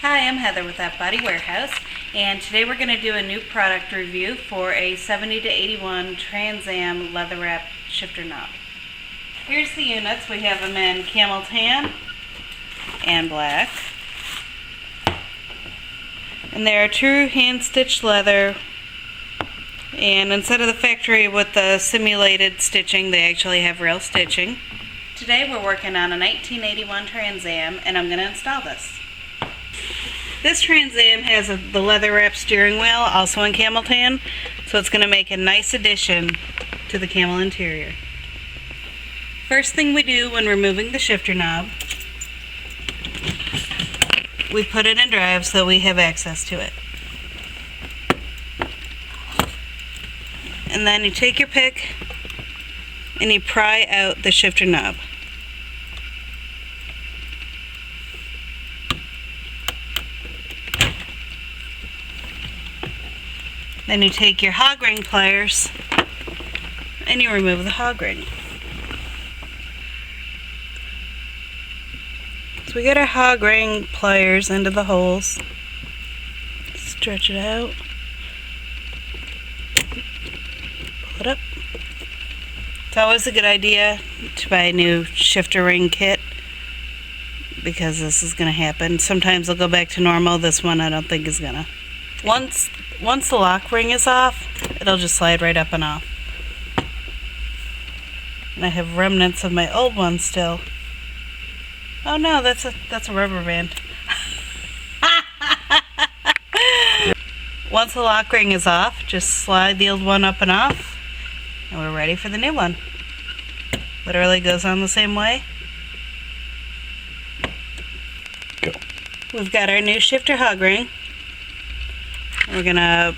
Hi, I'm Heather with F Body Warehouse, and today we're going to do a new product review for a 70 to 81 Trans Am leather wrap shifter knob. Here's the units. We have them in camel tan and black. And they are true hand-stitched leather, and instead of the factory with the simulated stitching, they actually have real stitching. Today we're working on a 1981 Trans Am, and I'm going to install this. This Trans Am has the leather wrap steering wheel, also in camel tan, so it's going to make a nice addition to the camel interior. First thing we do when removing the shifter knob, we put it in drive so we have access to it. And then you take your pick and you pry out the shifter knob. Then you take your hog ring pliers and you remove the hog ring. So we get our hog ring pliers into the holes, stretch it out, pull it up. It's always a good idea to buy a new shifter ring kit because this is going to happen. Sometimes they'll go back to normal. This one I don't think is going to. Once the lock ring is off, it'll just slide right up and off. And I have remnants of my old one still. Oh no, that's a rubber band. Once the lock ring is off, just slide the old one up and off, and we're ready for the new one. Literally goes on the same way. We've got our new shifter hog ring. We're going to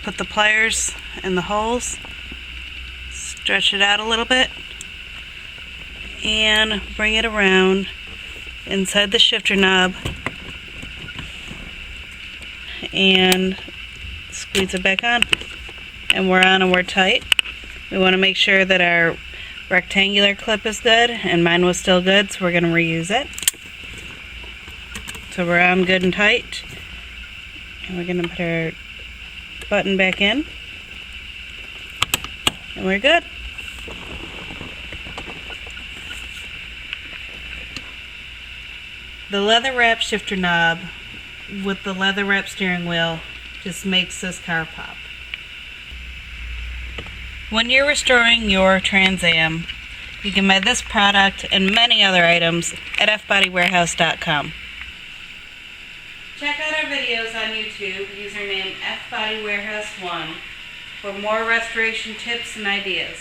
put the pliers in the holes, stretch it out a little bit, and bring it around inside the shifter knob and squeeze it back on. And we're on and we're tight. We want to make sure that our rectangular clip is good, and mine was still good, so we're going to reuse it. So we're on good and tight. And we're going to put our button back in, and we're good. The leather wrap shifter knob with the leather wrap steering wheel just makes this car pop. When you're restoring your Trans Am, you can buy this product and many other items at fbodywarehouse.com. Check out our videos on YouTube, username FBodyWarehouse1, for more restoration tips and ideas.